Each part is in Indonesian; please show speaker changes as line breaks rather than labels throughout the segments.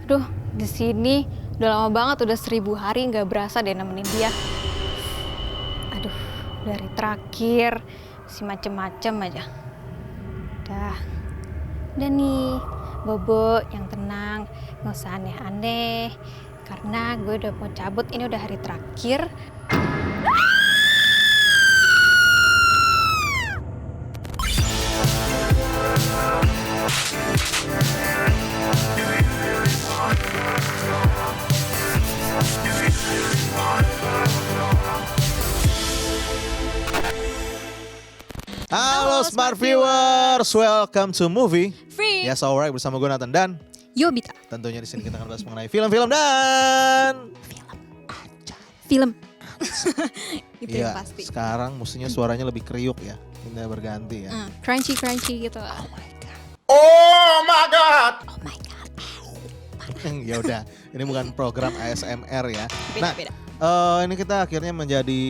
Aduh, di sini udah lama banget, udah 1000 hari nggak berasa deh nemenin dia. Aduh, dari terakhir si macem-macem aja. Udah nih, Bobo yang tenang, nggak usah aneh-aneh. Karena gue udah mau cabut, ini udah hari terakhir.
Halo Smart Viewers, welcome to Movie.
Free!
Yes, alright, bersama gue Nathan dan
Yobita.
tentunya di sini kita akan bahas mengenai film-film dan
Film. Itu
Iya,
yang pasti.
sekarang mestinya suaranya lebih kriuk ya, pindah berganti ya.
Crunchy gitu.
Oh my god.
Oh my god.
Oh my god.
Ya udah, ini bukan program ASMR ya.
Beda-beda.
Ini kita akhirnya menjadi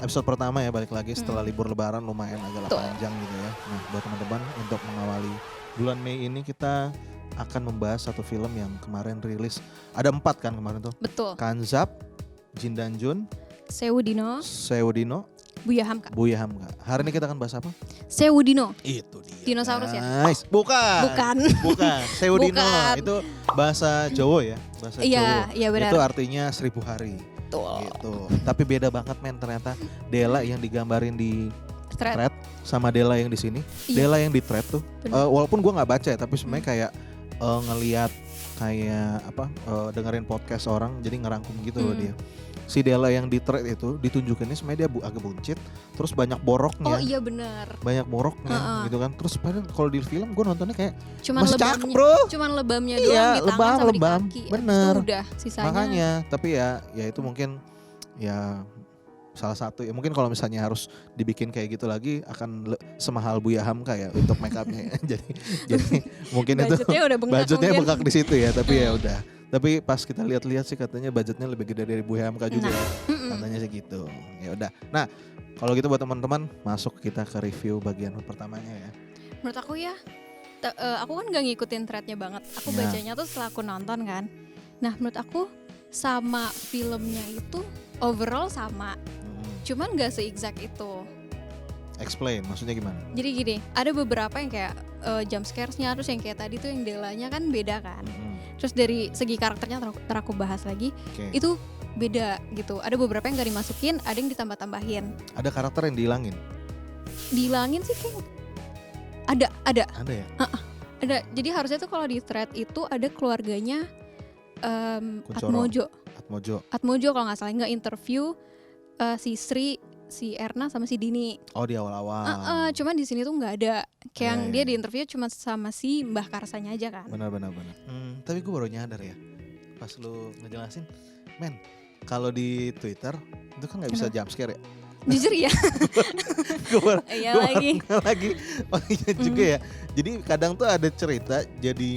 episode pertama ya, balik lagi setelah libur lebaran lumayan agak
Betul.
panjang gitu ya. Nah, buat teman-teman untuk mengawali bulan Mei ini kita akan membahas satu film yang kemarin rilis. Ada 4 kan kemarin tuh.
Betul.
Kanzab, Jin Dan Jun,
Sewudino,
Sewodino,
Buya Hamka.
Buya Hamka. Hari ini kita akan bahas apa?
Sewudino.
Itu dia.
Dinosaurus ya?
Nice. Bukan.
Bukan.
Sewodino
Bukan.
itu bahasa Jawa ya, bahasa
Iya,
Jawa.
iya benar.
Itu artinya 1000 hari.
Betul.
Gitu. Tapi beda banget men ternyata Dela yang digambarin di
Thread.
thread sama Dela yang di sini.
Iya.
Dela yang di thread tuh,
Bener.
walaupun gua nggak baca ya, tapi sebenarnya kayak ngelihat kayak apa dengerin podcast orang, jadi ngerangkum gitu loh dia. Si Dela yang di thread itu ditunjukinnya sebenarnya dia agak buncit, terus banyak boroknya.
Oh iya benar.
Banyak boroknya
Heeh.
gitu kan. Terus padahal kalau di film gue nontonnya kayak
Cuman
masih cakep
lebamnya,
bro.
cuman lebamnya
Iya,
doang di tangan
lebam,
sama
lebam.
di kaki. Habis
Bener.
itu udah sisanya.
Makanya, tapi ya itu mungkin ya salah satu ya, mungkin kalau misalnya harus dibikin kayak gitu lagi akan semahal Buya Hamka ya untuk make upnya. jadi mungkin itu
budgetnya udah bengkak
budgetnya
mungkin.
bengkak di situ ya, tapi ya udah. Tapi pas kita lihat-lihat sih katanya budgetnya lebih gede dari Buya Hamka juga.
Nah,
Ya. Katanya sih gitu. Ya udah. Nah, kalau gitu buat teman-teman masuk kita ke review bagian pertamanya ya.
Menurut aku ya, aku kan gak ngikutin threadnya banget. Aku
Ya.
bacanya tuh setelah aku nonton kan. Nah menurut aku sama filmnya itu overall sama. Cuman gak se-exact itu.
Explain, maksudnya gimana?
Jadi gini, ada beberapa yang kayak jump scares-nya, terus yang kayak tadi tuh yang Delanya kan beda kan. Terus dari segi karakternya ntar aku bahas lagi,
Oke.
itu beda gitu. Ada beberapa yang gak dimasukin, ada yang ditambah-tambahin.
Ada karakter yang dihilangin?
Dihilangin sih kayak ada.
Ada ya?
Ada. Jadi harusnya tuh kalau di thread itu ada keluarganya
Kuncoro.
Atmojo.
Atmojo.
Atmojo kalau nggak salah, nggak interview si Sri, si Erna sama si Dini.
Oh di awal-awal.
Cuman di sini tuh nggak ada. Kayak yang
Iya,
dia
iya.
di interview cuma sama si Mbah Karsanya aja kan.
Benar. Tapi gue baru nyadar ya, pas lu ngejelasin, men, kalau di Twitter itu kan nggak bisa jump scare ya.
Jujur ya.
Gue baru
Iya
gua baru
lagi.
nggak lagi. Oh iya juga ya. Jadi kadang tuh ada cerita jadi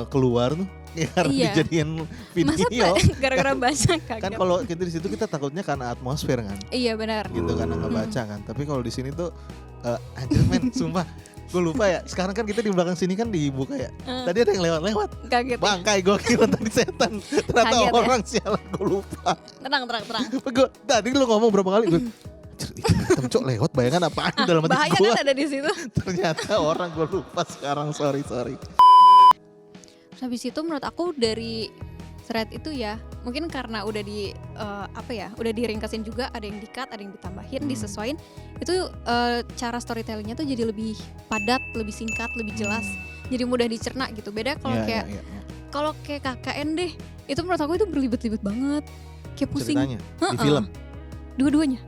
keluar tuh ya, karena
Iya.
dijadiin
Masa
video.
gara-gara baca
Kan
kaget.
kalau kita di situ kita takutnya karena atmosfer kan,
Iya benar.
gitu karena ngebaca kan. Tapi kalau di sini tuh anjir men, sumpah gue lupa ya. Sekarang kan kita di belakang sini kan dibuka ya. Tadi ada yang lewat-lewat.
Kaget. Ya.
Bangkai gue kira tadi setan. Ternyata
Kaget ya?
orang sialan, gue lupa.
Tenang.
Gue tadi lu ngomong berapa kali gue. Anjir, itu hitam cok lewat, bayangan apaan dalam hati
Bahaya
gue.
kan ada di situ.
Ternyata orang, gue lupa sekarang, sorry.
Terus habis itu menurut aku dari thread itu ya, mungkin karena udah di udah diringkesin juga, ada yang di-cut, ada yang ditambahin, disesuaiin. Itu cara storytellingnya tuh jadi lebih padat, lebih singkat, lebih jelas. Jadi mudah dicerna gitu. Beda kalau
Iya,
kayak
iya.
kalau kayak KKN deh, itu menurut aku itu berlibet-libet banget. Kayak pusing.
Ceritanya di
Heeh.
film.
Dua-duanya.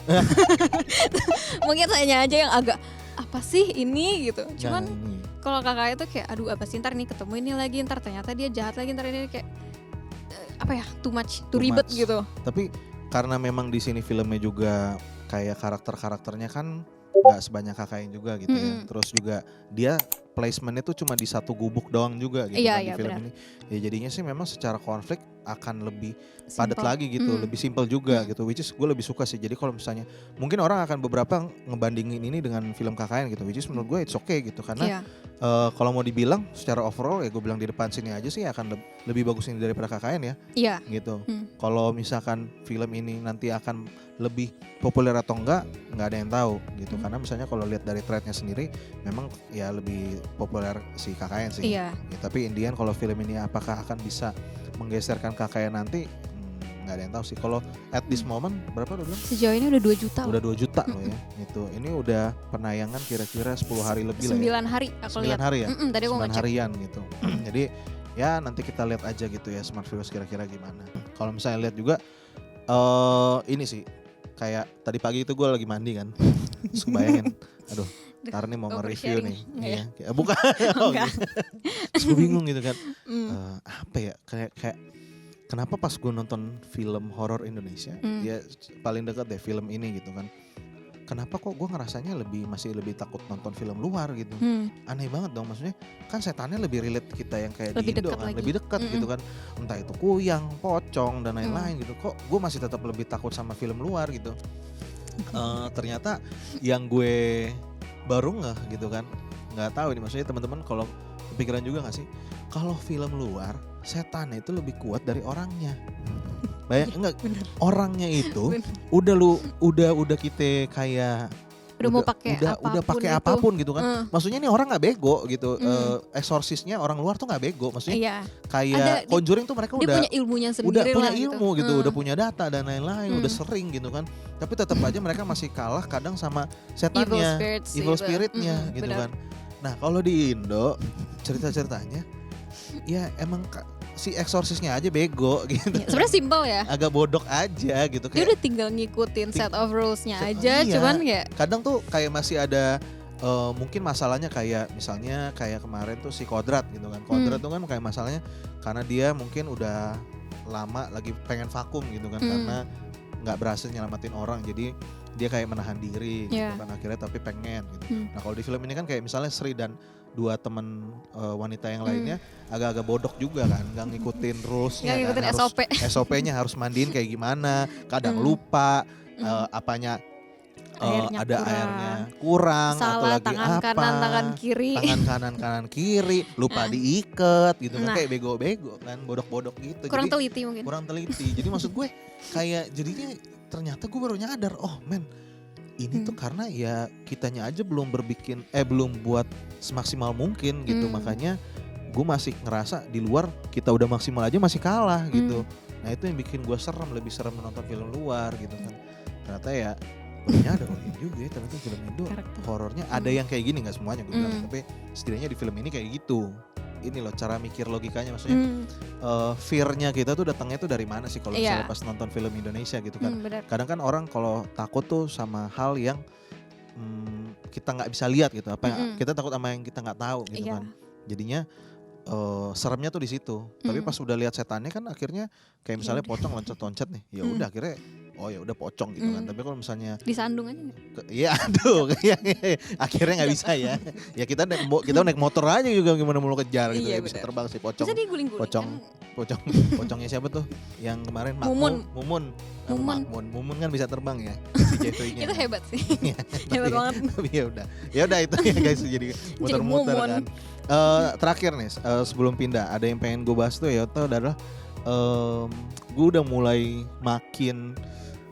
Mungkin sayanya aja yang agak apa sih ini gitu. Cuman
Nah, ini.
kalau kakak itu kayak aduh apa sih ntar nih ketemu ini lagi, ntar ternyata dia jahat lagi, ntar ini kayak too much, too ribet
much.
gitu.
Tapi karena memang di sini filmnya juga kayak karakternya kan nggak sebanyak KKN juga gitu ya. Terus juga dia placementnya tuh cuma di satu gubuk doang juga gitu
Iya,
kan di
iya,
film
benar.
ini. Ya jadinya sih memang secara konflik akan lebih padat
Simple.
lagi gitu, lebih simple juga gitu. Which is gue lebih suka sih. Jadi kalau misalnya mungkin orang akan beberapa ngebandingin ini dengan film KKN gitu. Which is menurut gue it's okay gitu karena
Iya.
kalau mau dibilang secara overall ya gue bilang di depan sini aja sih akan lebih bagus ini daripada KKN ya
Iya.
gitu.
Hmm.
Kalau misalkan film ini nanti akan lebih populer atau enggak ada yang tahu gitu. Karena misalnya kalau lihat dari threadnya sendiri memang ya lebih populer si KKN sih.
Iya.
Ya, tapi Indian kalau film ini apakah akan bisa menggeserkan KKN nanti nggak ada yang tahu sih. Kalau at this moment berapa udah bilang?
Sejauh ini udah 2 juta.
Udah 2 juta loh ya. Gitu. Ini udah penayangan kira-kira 10 hari lebih lah ya.
9 hari aku
9
lihat.
hari ya?
Tadi aku
9
ngecek.
harian gitu. Jadi ya nanti kita lihat aja gitu ya Smart Viewers kira-kira gimana. Kalau misalnya lihat juga ini sih kayak tadi pagi itu gue lagi mandi kan. Terus bayangin, aduh ntar nih mau nge-review nih.
Enggak ya?
Iya. Bukan. Oh,
Enggak.
gitu. Terus gue bingung gitu kan.
Hmm.
Apa ya kayak kenapa pas gue nonton film horor Indonesia ya paling dekat deh film ini gitu kan. Kenapa kok gue ngerasanya masih lebih takut nonton film luar gitu. Aneh banget dong, maksudnya kan setannya lebih relate kita yang kayak
Lebih
di Indo
dekat
kan,
lagi.
lebih dekat gitu kan. Entah itu kuyang, pocong dan lain-lain gitu. Kok gue masih tetap lebih takut sama film luar gitu. Ternyata yang gue baru ngeh gitu kan, nggak tahu ini maksudnya teman-teman kalau kepikiran juga nggak sih kalau film luar setannya itu lebih kuat dari orangnya. Enggak, orangnya itu udah kita kayak
Udah mau pakai
udah
apapun
pakai
itu.
apapun gitu kan. Maksudnya nih orang nggak bego gitu. Eksorsisnya orang luar tuh nggak bego. Maksudnya
Iya.
kayak Conjuring tuh mereka
Dia
udah
punya ilmunya
udah
sendiri
punya
lah
ilmu gitu,
gitu.
udah punya data dan lain-lain, udah sering gitu kan. Tapi tetap aja mereka masih kalah kadang sama setannya, evil spiritnya gitu
benar.
kan. Nah kalau di Indo cerita-ceritanya ya emang si eksorsisnya aja bego gitu.
Ya, sebenarnya simpel ya.
Agak bodok aja gitu
Dia
kayak
udah tinggal ngikutin set of rules-nya aja,
iya.
cuman ya
kadang tuh kayak masih ada mungkin masalahnya kayak misalnya kayak kemarin tuh si Kodrat gitu kan. Kodrat tuh kan kayak masalahnya karena dia mungkin udah lama lagi pengen vakum gitu kan karena nggak berhasil nyelamatin orang, jadi dia kayak menahan diri gitu kan akhirnya tapi pengen gitu. Nah kalau di film ini kan kayak misalnya Sri dan 2 teman wanita yang lainnya agak-agak bodok juga kan, nggak ngikutin rules-nya
nggak ngikutin
kan,
SOP.
SOP-nya harus mandiin kayak gimana, kadang lupa apanya
Airnya
ada
kurang.
airnya kurang atau
salah
lagi
tangan
apa
kanan tangan kiri.
tangan kanan kiri lupa diikat gitu kan,
Nah.
kayak bego-bego kan, bodok-bodok gitu.
Kurang
Jadi
teliti mungkin.
kurang teliti. Jadi maksud gue kayak jadinya ternyata gue baru nyadar, oh men ini tuh karena ya kitanya aja belum buat semaksimal mungkin gitu. Makanya gue masih ngerasa di luar kita udah maksimal aja masih kalah gitu. Nah itu yang bikin gue lebih serem menonton film luar gitu kan. Ternyata ya ada orang juga ya, ternyata film Indo horornya ada yang kayak gini, nggak semuanya gue bilang, tapi setidaknya di film ini kayak gitu. Ini loh cara mikir logikanya, maksudnya fear-nya kita tuh datangnya tuh dari mana sih kalau misalnya pas nonton film Indonesia gitu kan.
Benar.
Kadang kan orang kalau takut tuh sama hal yang kita nggak bisa lihat gitu, kita takut sama yang kita nggak tahu gitu kan. Jadinya seremnya tuh di situ. Tapi pas udah lihat setannya kan akhirnya kayak misalnya pocong loncat-loncat nih, ya udah akhirnya oh ya udah pocong gitu kan. Tapi kalau misalnya
disandung aja.
iya aduh akhirnya nggak bisa ya. Ya kita naik motor aja juga gimana mau kejar gitu,
Iya,
ya bisa
bener.
terbang si pocong.
Bisa diguling-guling
Pocongnya siapa tuh? Yang kemarin Mumun kan bisa terbang ya si Jeffrey-nya.
Itu hebat sih.
Iya,
Hebat banget.
Tapi ya udah itu ya guys, jadi muter-muter
Mumun.
kan. Terakhir nih sebelum pindah ada yang pengen gue bahas tuh ya, itu adalah gue udah mulai makin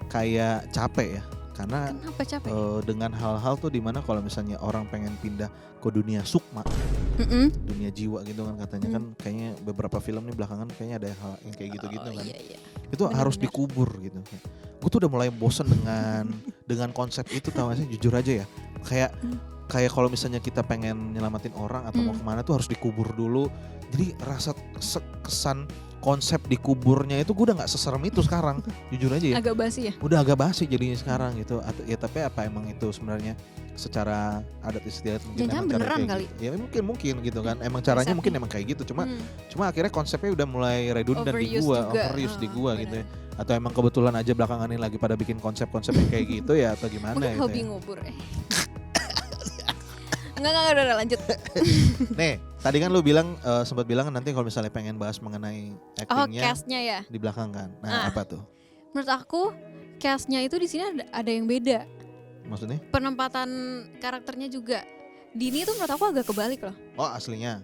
kayak capek ya, karena
Kenapa capek?
dengan hal-hal tuh dimana kalau misalnya orang pengen pindah ke dunia sukma, dunia jiwa gitu kan katanya kan, kayaknya beberapa film nih belakangan kayaknya ada hal yang kayak gitu-gitu kan.
Iya.
Itu harus dikubur gitu. Gue tuh udah mulai bosen dengan konsep itu, tau gak sih, jujur aja ya. Kayak kalau misalnya kita pengen nyelamatin orang atau mau kemana tuh harus dikubur dulu. Jadi rasa kesan konsep dikuburnya itu gue udah nggak seserem itu sekarang, jujur aja ya.
Agak basi ya.
Udah agak basi jadinya sekarang gitu. Ya tapi apa emang itu sebenarnya secara adat istiadat mungkin
Jangan
emang cara
beneran
kayak
kali.
gitu. Ya mungkin gitu kan. Emang caranya
Resepnya.
mungkin emang kayak gitu. Cuma akhirnya konsepnya udah mulai redundant di
Overuse
gua,
juga.
overuse di gua gitu ya.
Bener.
Atau emang kebetulan aja belakangan ini lagi pada bikin konsep-konsep yang kayak gitu ya, atau gimana
Mungkin
gitu
hobi
ya.
ngubur. Enggak, udah lanjut.
Nih, tadi kan lu bilang sempat bilang nanti kalau misalnya pengen bahas mengenai
Oh,
actingnya
cast-nya ya.
di belakang kan. Nah, apa tuh?
Menurut aku cast-nya itu di sini ada yang beda.
Maksudnya?
Penempatan karakternya juga. Dini itu menurut aku agak kebalik loh.
Oh, aslinya.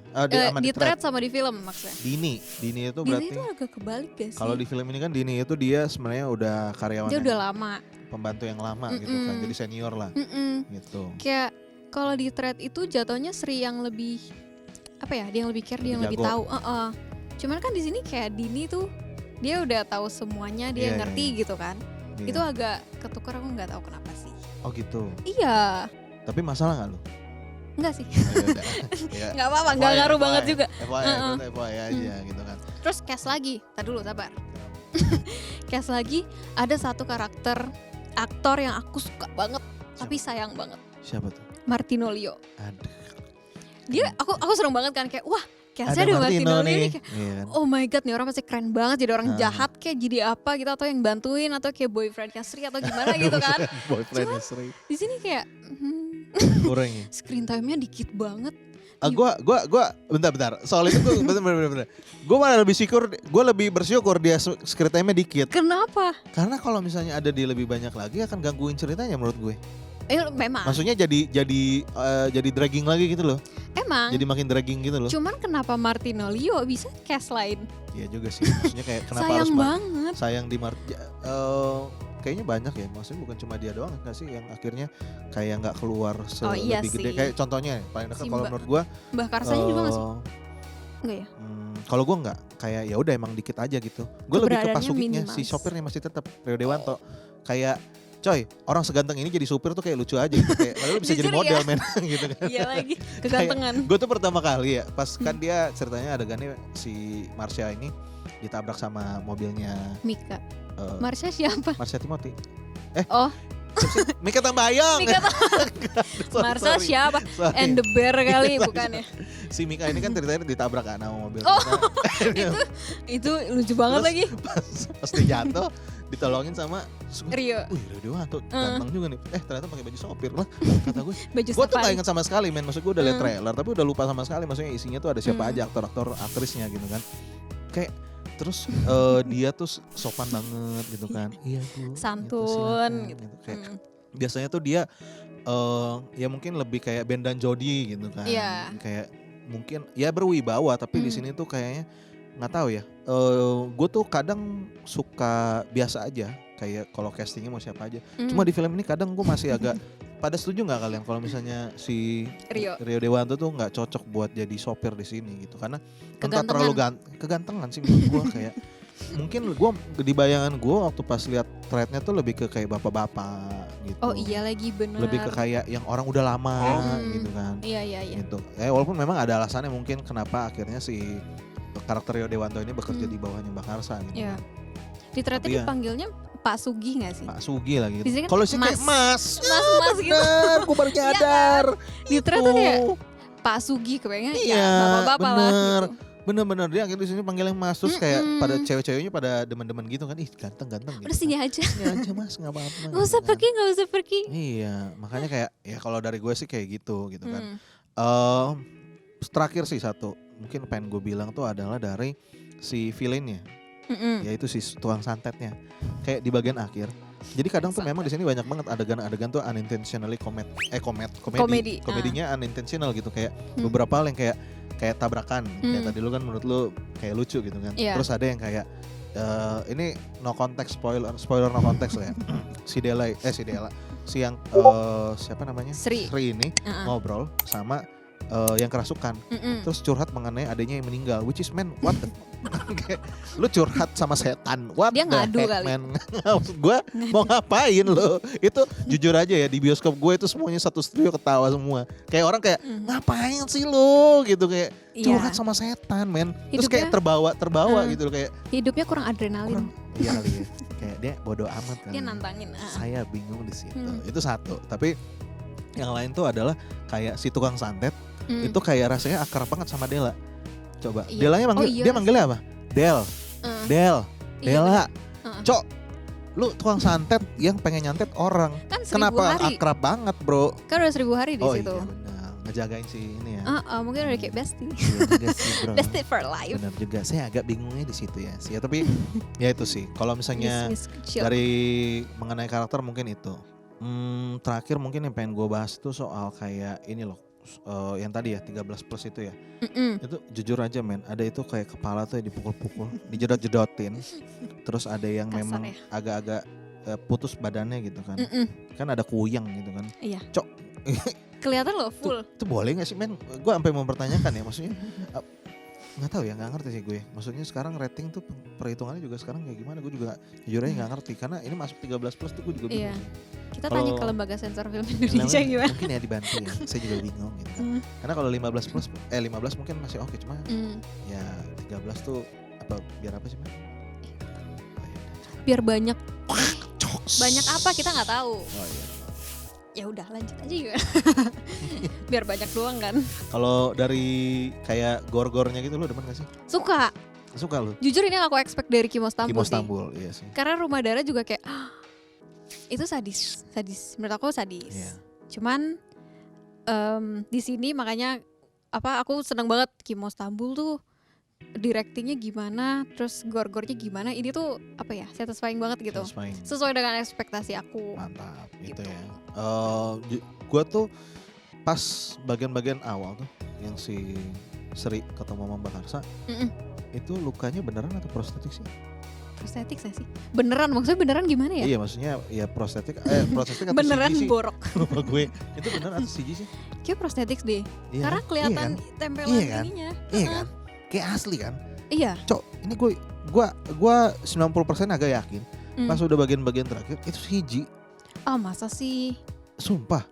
Di thread sama di film maksudnya.
Dini itu
Dini
berarti
itu agak kebalik gak sih?
kalau di film ini kan Dini itu dia sebenarnya udah karyawan
dia
yang
udah lama.
pembantu yang lama gitu kan. Jadi senior lah gitu.
Kayak kalau di thread itu jatuhnya Sri yang lebih apa ya? Dia yang lebih care, dia yang lebih tahu. Cuman kan di sini kayak Dini tuh dia udah tahu semuanya, dia ngerti gitu kan.
Iya.
Itu agak ketukar, aku nggak tahu kenapa sih.
Oh gitu.
Iya.
Tapi masalah nggak lu?
Enggak sih.
Ya.
Nggak apa-apa, nggak ngaruh banget juga.
FYI aja gitu kan.
Terus cast lagi, tar dulu sabar. Cast lagi ada satu karakter aktor yang aku suka banget, tapi sayang banget.
Siapa tuh?
Martino Leo.
Aduh.
Dia aku seneng banget kan kayak wah castnya ada Martino Leo nih kayak,
iya kan?
oh my god nih orang pasti keren banget jadi orang jahat kayak jadi apa gitu atau yang bantuin atau kayak boyfriendnya Sri atau gimana gitu kan.
Boyfriendnya Sri.
Di sini kayak
Kurang ya.
screen time-nya dikit banget.
Gua bentar. Soal itu tuh bener. Gue malah lebih bersyukur dia screen time-nya dikit.
Kenapa?
Karena kalau misalnya ada di lebih banyak lagi akan gangguin ceritanya menurut gue.
Memang.
Maksudnya jadi dragging lagi gitu loh.
Emang.
Jadi makin dragging gitu loh.
Cuman kenapa Martino Leo bisa cast lain?
Iya juga sih. Maksudnya kayak kenapa
sayang
harus
banget.
sayang di kayaknya banyak ya. Maksudnya bukan cuma dia doang nggak sih yang akhirnya kayak nggak keluar
iya
lebih gede.
sih.
Kayak contohnya paling dekat kalau menurut gue.
Mbah Karsanya juga nggak sih? Enggak ya?
Kalau gue nggak, kayak ya udah emang dikit aja gitu. Gue lebih ke Pasuginya, si sopirnya masih tetap Rio Dewanto. Kayak coy, orang seganteng ini jadi supir tuh kayak lucu aja gitu. Kayak padahal bisa jadi model men gitu kan.
Iya lagi, kegantengan.
Gue tuh pertama kali ya, pas kan dia ceritanya adegannya si Marsha ini ditabrak sama mobilnya
Mika. Marsha siapa?
Marsha Timothy.
Oh.
Mika Tambayong.
Marsha siapa? And the Bear kali bukan ya?
Si Mika ini kan ceritanya ditabrak kan sama mobil.
Itu lucu banget lagi.
Pas dia jatuh ditolongin sama
Rio.
Wih, Rio Dewanto ganteng juga nih. Ternyata pakai baju sopir lah kata gue. Gue tuh gak inget sama sekali men. Maksud gue udah liat trailer tapi udah lupa sama sekali. Maksudnya isinya tuh ada siapa aja aktor-aktor aktrisnya gitu kan. Kayak terus dia tuh sopan banget gitu kan. Iya Bu.
Santun
gitu. Kayak biasanya tuh dia ya mungkin lebih kayak Ben dan Jody gitu kan.
Iya.
Kayak mungkin ya berwibawa tapi di sini tuh kayaknya nggak tahu ya. Gue tuh kadang suka biasa aja kayak kalau castingnya mau siapa aja. Cuma di film ini kadang gue masih agak pada setuju nggak kalian kalau misalnya si Rio Dewanto tuh nggak cocok buat jadi sopir di sini gitu karena entah terlalu kegantengan sih menurut gue kayak mungkin gue di bayangan gue waktu pas lihat threadnya tuh lebih ke kayak bapak-bapak gitu.
Oh iya lagi bener.
Lebih ke kayak yang orang udah lama gitu kan.
Iya.
Gitu. Walaupun memang ada alasannya mungkin kenapa akhirnya si karakter Rio Dewanto ini bekerja di bawahnya Mbak Karsa gitu.
Iya. Di threadnya dipanggilnya Pak Sugi gak sih?
Pak Sugi lah gitu.
Kan
kalau sih kayak Mas
gitu.
Gue baru nyadar.
Di thread tuh kayak Pak Sugi kayaknya ya bapak-bapak lah gitu.
Bener-bener dia akhirnya di sini panggilnya Mas terus kayak pada cewek-ceweknya pada demen-demen gitu kan. Ih ganteng-ganteng gitu.
Udah sini aja.
Sini aja Mas gak apa-apa.
Gak usah pergi.
Iya makanya kayak ya kalau dari gue sih kayak gitu kan. Terakhir sih satu mungkin pengen gue bilang tuh adalah dari si villainnya. Yaitu si tukang santetnya. Kayak di bagian akhir. Jadi kadang tuh memang di sini banyak banget adegan-adegan tuh unintentionally komedi. Komedinya unintentional gitu kayak beberapa hal yang kayak tabrakan. Kayak tadi lu kan menurut lu kayak lucu gitu kan. Terus ada yang kayak ini no context spoiler no context lah ya. Si Dela si yang siapa namanya? Sri ini ngobrol sama yang kerasukan. Terus curhat mengenai adanya yang meninggal, which is man what the lu curhat sama setan, what
dia
the
ngadu
heck
kali.
Man. Gue mau ngapain lo? Itu jujur aja ya di bioskop gue itu semuanya satu studio ketawa semua. Kayak orang kayak ngapain sih lo gitu kayak curhat sama setan men. Terus kayak terbawa gitu loh kayak
hidupnya kurang adrenalin.
Iya kali ya. Kayak dia bodoh amat kan.
Dia nantangin.
Saya bingung di situ. Itu satu. Tapi yang lain tuh adalah kayak si tukang santet itu kayak rasanya akrab banget sama Dela. Coba Delanya dia manggilnya apa? Dela. Dela. Cok, lu tukang santet yang pengen nyantet orang.
Kan
kenapa
hari.
akrab banget bro?
Kan udah 1000 hari di situ.
Iya benar. ngejagain si ini ya.
Mungkin udah kayak bestie.
Iya juga sih bro.
Bestie for life.
Benar juga. Saya agak bingungnya di situ ya sih. Ya, tapi ya itu sih. Kalau misalnya
Miss kecil.
dari mengenai karakter mungkin itu. Terakhir mungkin yang pengen gue bahas tuh soal kayak ini loh. Yang tadi ya 13 plus itu ya. Itu jujur aja men, ada itu kayak kepala tuh yang dipukul-pukul, dijedot-jedotin. Terus ada yang
Kasar
memang
ya.
agak-agak putus badannya gitu kan. Kan ada kuyang gitu kan.
Iya.
Cok.
Kelihatan loh full.
Itu boleh gak sih men? Gue sampai mempertanyakan ya maksudnya. Nggak tahu ya, nggak ngerti sih gue. Maksudnya sekarang rating tuh perhitungannya juga sekarang kayak gimana? Gue juga jujur aja nggak ngerti karena ini masuk 13 plus tuh gue juga bingung.
Iya.
Sih.
Kita
Kalau-
tanya ke lembaga sensor film Indonesia gimana?
Mungkin ya dibantu ya. Saya juga bingung gitu kan. Karena kalau 15 plus 15 mungkin masih oke, cuma ya 13 tuh apa biar apa sih men? Oh, ya udah.
Biar banyak
Coks.
banyak apa kita nggak tahu.
Oh iya.
Ya udah lanjut aja juga. Biar banyak doang kan.
Kalau dari kayak gor-gornya gitu lo demen gak sih?
Suka.
Suka lo?
Jujur ini yang aku expect dari Kimo Stambul
Kimo
sih.
Stambul, iya sih.
Karena Rumah Darah juga kayak itu sadis. Menurut aku sadis.
Iya.
Cuman di sini makanya aku seneng banget Kimo Stambul tuh directingnya gimana, terus gore-gorenya gimana. Ini tuh apa ya, satisfying banget gitu.
Satisfying.
Sesuai dengan ekspektasi aku.
Mantap gitu
Gitu.
ya. Gue tuh pas bagian-bagian awal tuh yang si Sri ketemu sama Mbak Karsa, itu lukanya beneran atau prostetik sih?
Prostetik saya sih. Beneran, maksudnya beneran gimana ya?
Iya maksudnya ya prostetik atau
Beneran
CG sih?
borok.
Lupa gue itu beneran atau CG sih?
Kayak prostetik deh.
Iya
Karena
kan?
kelihatan
Iya kan?
tempelan
Iya kan?
ininya.
Iya kan? Kayak asli kan?
Iya.
Cok, ini gue 90% agak yakin pas udah bagian-bagian terakhir itu CG.
Ah masa sih?
Sumpah.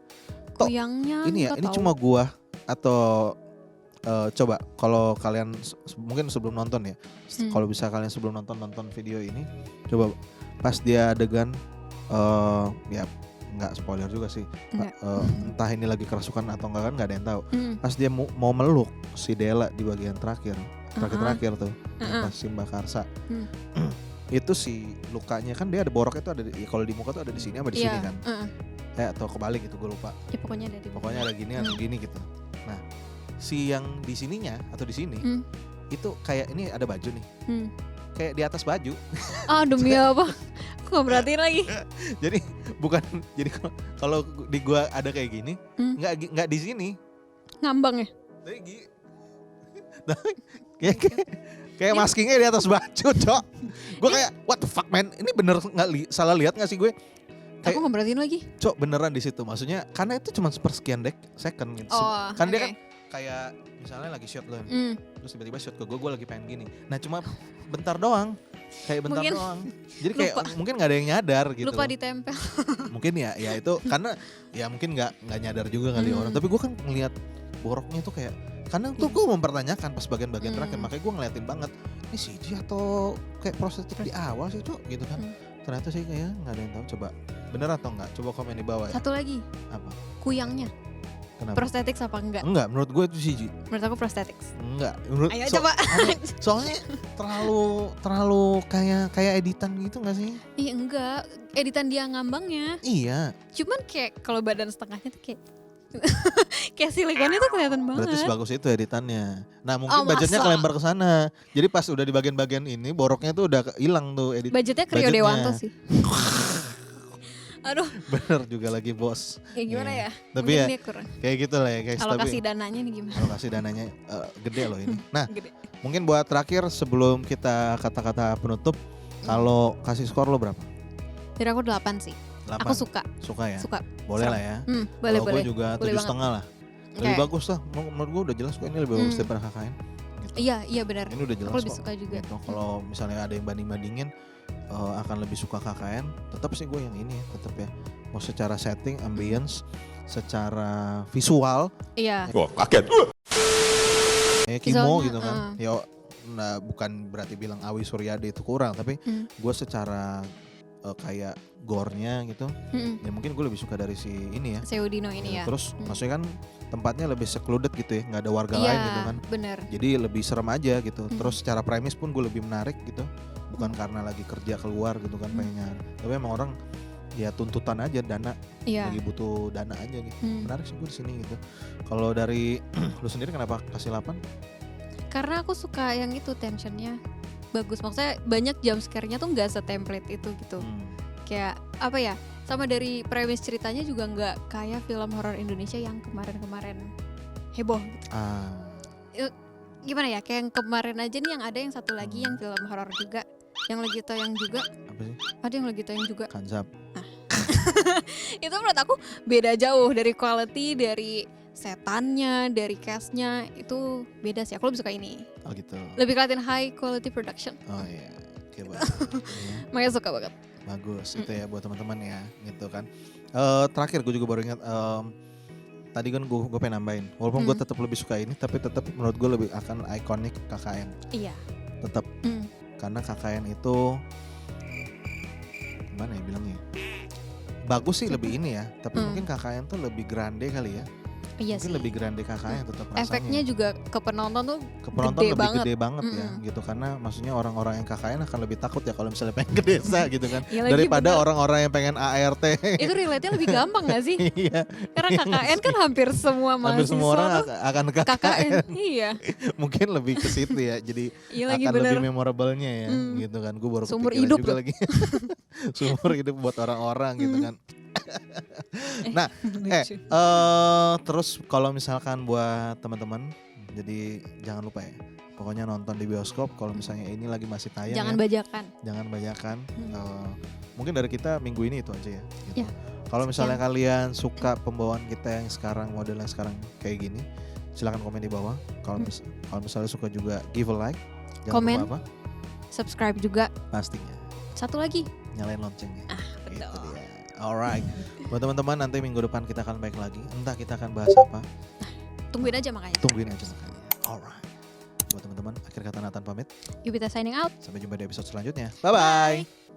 Tok,
Kuyangnya
Ini ya,
nggak
ini
tahu.
cuma gua atau coba kalau kalian mungkin sebelum nonton ya. Kalau bisa kalian sebelum nonton video ini, coba pas dia adegan ya nggak spoiler juga sih.
Nggak.
Entah ini lagi kerasukan atau enggak kan nggak ada yang tahu.
Mm.
Pas dia mau meluk si Della di bagian terakhir tuh, pas si Mbak Karsa. Itu si lukanya kan dia ada borok itu ada kalau di muka tuh ada di sini sama di sini kan. Atau kebalik gitu gue lupa.
Ya pokoknya ada di
Pokoknya ada gini atau gini gitu. Nah, si yang di sininya atau di sini itu kayak ini ada baju nih. Kayak di atas baju.
Ah demi apa? Aku gak perhatiin lagi.
Jadi bukan jadi kalau di gua ada kayak gini, nggak di sini.
Ngambang ya?
Kayak maskingnya di atas baju, Cok. Gue kayak what the fuck man, ini bener nggak salah lihat nggak sih gue?
Aku gak perhatiin lagi.
Cok beneran di situ, maksudnya karena itu cuma sepersekian second gitu.
Oh,
Kan dia
oke.
kan kayak misalnya lagi shot lo, terus tiba-tiba shot ke gue lagi pengen gini. Nah cuma bentar doang, kayak bentar
Mungkin
doang. Jadi kayak
lupa.
mungkin nggak ada yang nyadar gitu.
Lupa
loh.
ditempel.
Mungkin ya itu karena ya mungkin nggak nyadar juga kali orang. Tapi gue kan ngelihat boroknya tuh kayak, karena tuh gue mempertanyakan pas bagian-bagian terakhir, makanya gue ngeliatin banget ini CG atau kayak prostetik di awal sih Cok gitu kan. Ternyata sih kayak nggak ada yang tahu. Coba bener atau enggak? Coba komen di bawah ya.
Satu lagi,
Apa?
kuyangnya.
Kenapa?
Prosthetics apa enggak?
Enggak, menurut gue itu CG.
Menurut aku prosthetics.
Enggak, menurut
Ayo coba.
soalnya terlalu kayak editan gitu enggak sih?
Iya enggak, editan dia ngambangnya.
Iya.
Cuman kayak kalau badan setengahnya tuh kayak kayak silikonnya tuh kelihatan banget.
Berarti sebagus itu editannya. Nah, mungkin
Oh,
budgetnya
masa?
kelembar ke sana. Jadi pas udah di bagian-bagian ini boroknya tuh udah hilang tuh edit.
Budgetnya Rio
budgetnya.
Dewanto sih. Aduh,
Bener juga lagi bos.
kayak gimana
Iya.
ya?
Tapi
Mungkin
ya
dia kurang.
kayak gitu lah ya guys.
Alokasi
Tapi
dananya nih gimana?
alokasi dananya gede loh ini. Nah,
Gede.
mungkin buat terakhir sebelum kita kata-kata penutup, kalau kasih skor lo berapa?
Dari aku 8 sih.
8.
Aku suka.
Suka ya?
Suka.
Boleh lah ya.
Boleh
Kalau
boleh.
gue juga
Boleh
7,5 lah. Lebih bagus lah. Menurut gue udah jelas kok ini lebih bagus daripada KKN. Gitu.
Iya benar.
Ini udah jelas
Aku lebih
kok.
suka juga.
Gitu. Kalau misalnya ada yang banding-bandingin akan lebih suka KKN, tetap sih gue yang ini ya, tetap ya. Mau secara setting, ambience, secara visual,
Iya.
Wah, kaget.
kayak Kimo
Visualnya,
gitu kan. Ya nah, bukan berarti bilang Awi Suryadi itu kurang, tapi gue secara kayak gore-nya gitu, ya mungkin gue lebih suka dari si ini ya.
Seudino ini ya.
Terus maksudnya kan tempatnya lebih secluded gitu ya, nggak ada warga
Iya,
lain gitu kan.
bener.
Jadi lebih serem aja gitu. Terus secara premis pun gue lebih menarik gitu. Bukan karena lagi kerja keluar gitu kan pengen nyari. Tapi emang orang ya tuntutan aja dana,
Iya.
lagi butuh dana aja gitu. Menarik sih gue di sini gitu. Kalau dari lu sendiri kenapa kasih 8?
Karena aku suka yang itu tensionnya bagus. Maksudnya banyak jump scare-nya tuh nggak setemplate itu gitu. Kayak apa ya? Sama dari premis ceritanya juga nggak kayak film horor Indonesia yang kemarin-kemarin heboh.
Ah,
Gimana ya? Kayak yang kemarin aja nih yang ada yang satu lagi yang film horor juga, yang lagi tayang juga.
apa sih?
Ada yang lagi tayang juga.
Kanzab.
Itu menurut aku beda jauh dari quality, dari setannya, dari castnya itu beda sih. Aku lebih suka ini.
Oh gitu.
Lebih kelihatan high quality production.
Oh iya. Oke, bagus. Iya.
Makanya suka banget.
Bagus itu ya buat teman-teman ya gitu kan. Terakhir gue juga baru ingat tadi kan gue pengen nambahin. Walaupun gue tetap lebih suka ini, tapi tetap menurut gue lebih akan ikonik KKN.
Iya.
Tetap. Karena KKN itu gimana ya bilangnya? Bagus sih lebih ini ya, tapi mungkin KKN tuh lebih grande kali ya.
Iya
Mungkin
sih.
lebih grande KKN tetap rasanya.
Efeknya juga ke penonton tuh
ke penonton
gede
lebih
banget.
gede banget ya gitu, karena maksudnya orang-orang yang KKN akan lebih takut ya kalau misalnya pengen ke desa gitu kan,
Iya lagi,
daripada
bener.
orang-orang yang pengen ART.
Itu relate-nya lebih gampang gak sih?
Iya,
Karena KKN kan hampir semua mahasiswa
hampir semua orang
tuh
akan ke KKN.
KKN. Iya.
Mungkin lebih ke situ ya, jadi
Iya lagi,
akan
bener.
lebih memorable-nya ya gitu kan. Gue baru
Seumur
kepikiran
hidup
juga
loh.
lagi. Seumur hidup buat orang-orang gitu kan. Nah,
Lucu.
terus kalau misalkan buat teman-teman, jadi jangan lupa ya, pokoknya nonton di bioskop. Kalau misalnya ini lagi masih tayang,
Jangan
ya,
bajakan.
jangan bajakan. Mungkin dari kita minggu ini itu aja ya. Gitu.
Ya.
Kalau misalnya kalian suka pembawaan kita yang sekarang, model yang sekarang kayak gini, silakan komen di bawah. Kalau misalnya suka juga, give a like. Jangan
Komen.
lupa apa?
Subscribe juga.
Pastinya.
Satu lagi.
Nyalain loncengnya.
Betul.
Itu dia. Alright. Buat teman-teman, nanti minggu depan kita akan baik lagi. Entah kita akan bahas apa.
Tungguin aja makanya.
Tungguin aja makanya. Alright. Buat teman-teman, akhir kata Nathan pamit.
Yubita signing out.
Sampai jumpa di episode selanjutnya. Bye-bye.